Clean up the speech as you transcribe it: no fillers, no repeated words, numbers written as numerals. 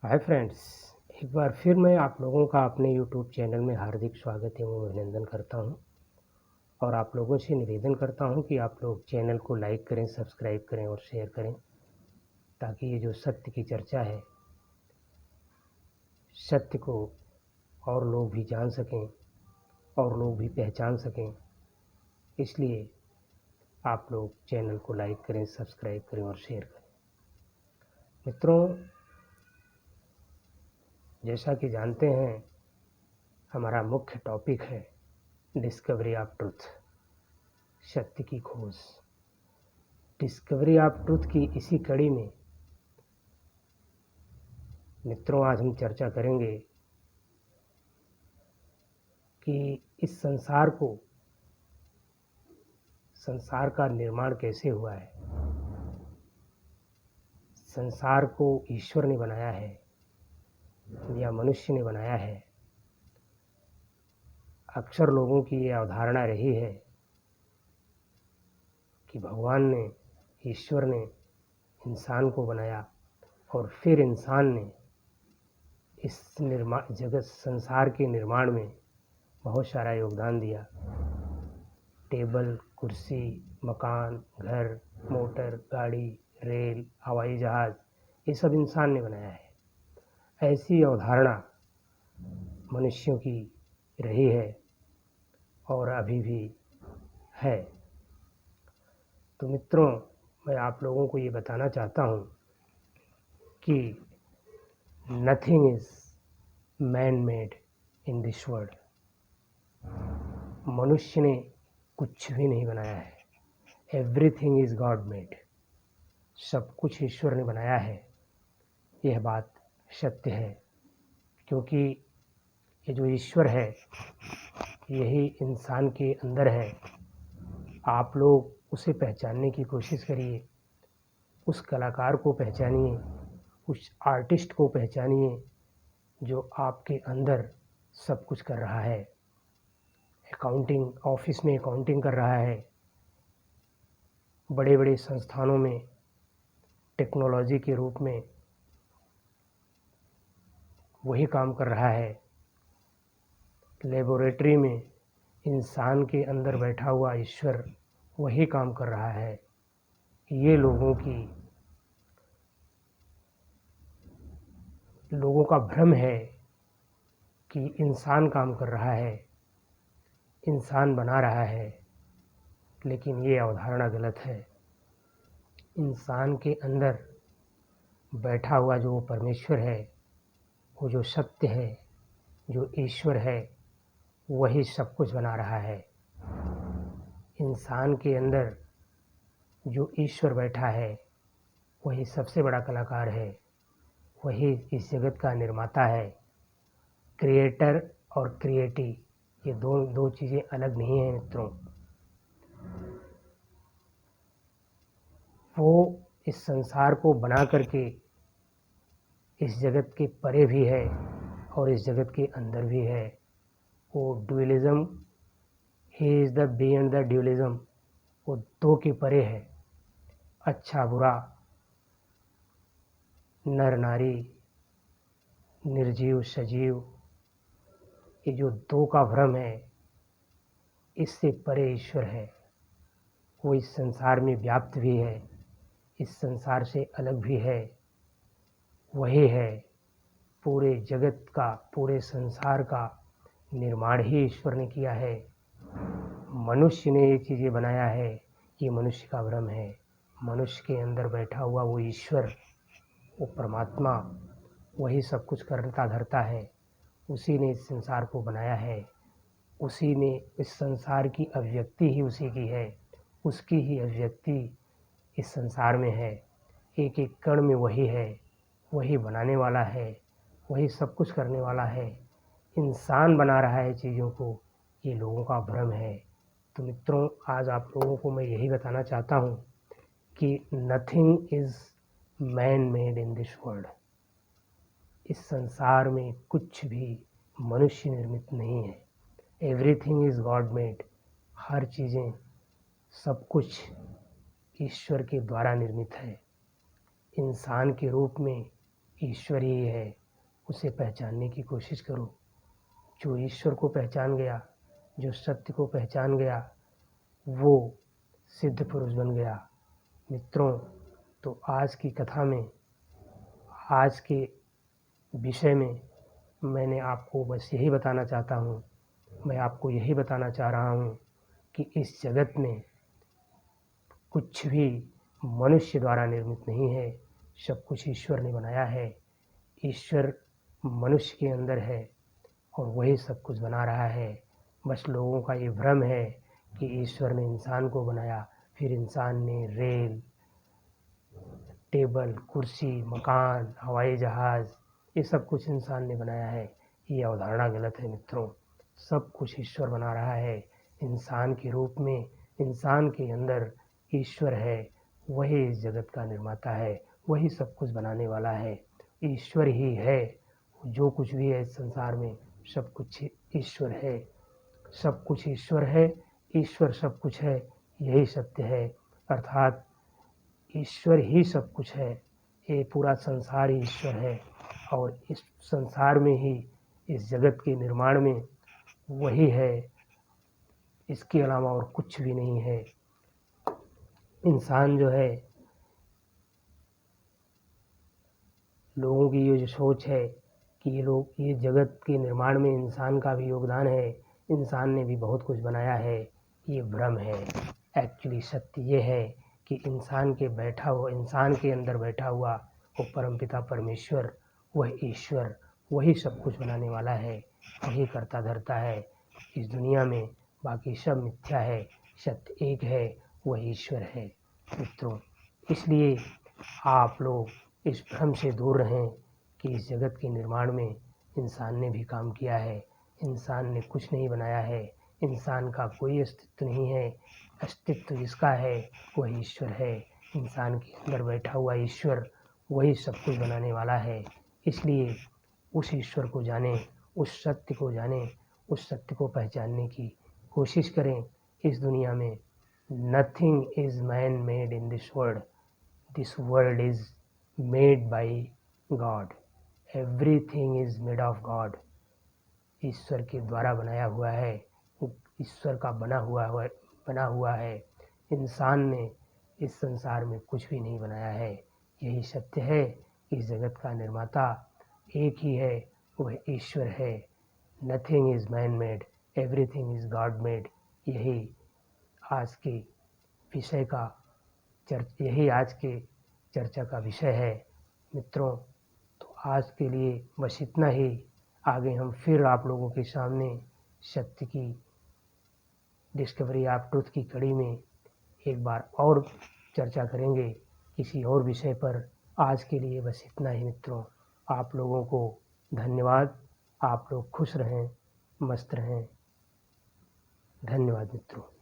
Hi friends. एक बार फिर मैं आप लोगों का अपने यूट्यूब चैनल में हार्दिक स्वागत एवं अभिनंदन करता हूं और आप लोगों से निवेदन करता हूं कि आप लोग चैनल को लाइक करें, सब्सक्राइब करें और शेयर करें, ताकि ये जो सत्य की चर्चा है, सत्य को और लोग भी जान सकें और लोग भी पहचान सकें। इसलिए आप लोग चैनल को लाइक करें, सब्सक्राइब करें और शेयर करें। मित्रों, जैसा कि जानते हैं, हमारा मुख्य टॉपिक है डिस्कवरी ऑफ ट्रुथ, सत्य की खोज। डिस्कवरी ऑफ ट्रुथ की इसी कड़ी में मित्रों आज हम चर्चा करेंगे कि इस संसार का निर्माण कैसे हुआ है। संसार को ईश्वर ने बनाया है या मनुष्य ने बनाया है। अक्सर लोगों की ये अवधारणा रही है कि भगवान ने, ईश्वर ने इंसान को बनाया और फिर इंसान ने इस जगत संसार के निर्माण में बहुत सारा योगदान दिया। टेबल, कुर्सी, मकान, घर, मोटर, गाड़ी, रेल, हवाई जहाज, ये सब इंसान ने बनाया है। ऐसी अवधारणा मनुष्यों की रही है और अभी भी है। तो मित्रों, मैं आप लोगों को ये बताना चाहता हूँ कि nothing is man made in this world. मनुष्य ने कुछ भी नहीं बनाया है। Everything is God made. सब कुछ ईश्वर ने बनाया है। यह बात सत्य है, क्योंकि ये जो ईश्वर है यही इंसान के अंदर है। आप लोग उसे पहचानने की कोशिश करिए, उस कलाकार को पहचानिए, उस आर्टिस्ट को पहचानिए जो आपके अंदर सब कुछ कर रहा है। अकाउंटिंग ऑफिस में अकाउंटिंग कर रहा है, बड़े बड़े संस्थानों में टेक्नोलॉजी के रूप में वही काम कर रहा है। लेबोरेटरी में इंसान के अंदर बैठा हुआ ईश्वर वही काम कर रहा है। ये लोगों का भ्रम है कि इंसान काम कर रहा है, इंसान बना रहा है, लेकिन ये अवधारणा गलत है। इंसान के अंदर बैठा हुआ जो परमेश्वर है, वो जो सत्य है, जो ईश्वर है, वही सब कुछ बना रहा है। इंसान के अंदर जो ईश्वर बैठा है वही सबसे बड़ा कलाकार है, वही इस जगत का निर्माता है। क्रिएटर और क्रिएटी, ये दो चीज़ें अलग नहीं हैं मित्रों। वो इस संसार को बना करके इस जगत के परे भी है और इस जगत के अंदर भी है। वो dualism, he is the beyond the dualism. वो दो के परे है। अच्छा बुरा, नर नारी, निर्जीव सजीव, ये जो दो का भ्रम है, इससे परे ईश्वर है। वो इस संसार में व्याप्त भी है, इस संसार से अलग भी है। वही है पूरे जगत का, पूरे संसार का निर्माण ही ईश्वर ने किया है। मनुष्य ने ये चीज़ें बनाया है, ये मनुष्य का भ्रम है। मनुष्य के अंदर बैठा हुआ वो ईश्वर, वो परमात्मा, वही सब कुछ करता धरता है। उसी ने इस संसार को बनाया है, उसी ने इस संसार की अभिव्यक्ति ही उसी की है, उसकी ही अभिव्यक्ति इस संसार में है। एक एक कण में वही है, वही बनाने वाला है, वही सब कुछ करने वाला है। इंसान बना रहा है चीज़ों को, ये लोगों का भ्रम है। तो मित्रों, आज आप लोगों को मैं यही बताना चाहता हूँ कि nothing is man made in this world. इस संसार में कुछ भी मनुष्य निर्मित नहीं है। Everything is God made. हर चीज़ें, सब कुछ ईश्वर के द्वारा निर्मित है। इंसान के रूप में ईश्वर ही है, उसे पहचानने की कोशिश करो। जो ईश्वर को पहचान गया, जो सत्य को पहचान गया, वो सिद्ध पुरुष बन गया। मित्रों, तो आज की कथा में, आज के विषय में मैंने आपको बस यही बताना चाहता हूँ, मैं आपको यही बताना चाह रहा हूँ कि इस जगत में कुछ भी मनुष्य द्वारा निर्मित नहीं है, सब कुछ ईश्वर ने बनाया है। ईश्वर मनुष्य के अंदर है और वही सब कुछ बना रहा है। बस लोगों का ये भ्रम है कि ईश्वर ने इंसान को बनाया, फिर इंसान ने रेल, टेबल, कुर्सी, मकान, हवाई जहाज़, ये सब कुछ इंसान ने बनाया है। ये अवधारणा गलत है मित्रों। सब कुछ ईश्वर बना रहा है। इंसान के रूप में, इंसान के अंदर ईश्वर है, वही इस जगत का निर्माता है, वही सब कुछ बनाने वाला है। ईश्वर ही है। जो कुछ भी है इस संसार में, सब कुछ ईश्वर है। सब कुछ ईश्वर है, ईश्वर सब कुछ है, यही सत्य है। अर्थात ईश्वर ही सब कुछ है। ये पूरा संसार ही ईश्वर है और इस संसार में ही, इस जगत के निर्माण में वही है, इसके अलावा और कुछ भी नहीं है। इंसान जो है, लोगों की ये जो सोच है कि ये जगत के निर्माण में इंसान का भी योगदान है, इंसान ने भी बहुत कुछ बनाया है, ये भ्रम है। एक्चुअली सत्य ये है कि इंसान के अंदर बैठा हुआ वो परमपिता परमेश्वर, वह ईश्वर, वही सब कुछ बनाने वाला है, वही करता धरता है इस दुनिया में। बाकी सब मिथ्या है, सत्य एक है, वह ईश्वर है मित्रों। इसलिए आप लोग इस भ्रम से दूर रहें कि इस जगत के निर्माण में इंसान ने भी काम किया है। इंसान ने कुछ नहीं बनाया है, इंसान का कोई अस्तित्व नहीं है। अस्तित्व जिसका है वह ईश्वर है। इंसान के अंदर बैठा हुआ ईश्वर वही सब कुछ बनाने वाला है। इसलिए उस ईश्वर को जानें, उस सत्य को जानें, उस सत्य को पहचानने की कोशिश करें। इस दुनिया में nothing is man made in this world, this world is made by God, everything is made of God। ईश्वर के द्वारा बनाया हुआ है, ईश्वर का बना हुआ है। इंसान ने इस संसार में कुछ भी नहीं बनाया है। यही सत्य है। इस जगत का निर्माता एक ही है, वह ईश्वर है। Nothing is man made, everything is God made. यही आज के विषय का यही आज के चर्चा का विषय है मित्रों। तो आज के लिए बस इतना ही। आगे हम फिर आप लोगों के सामने सत्य की, डिस्कवरी ऑफ ट्रुथ की कड़ी में एक बार और चर्चा करेंगे किसी और विषय पर। आज के लिए बस इतना ही मित्रों। आप लोगों को धन्यवाद। आप लोग खुश रहें, मस्त रहें। धन्यवाद मित्रों।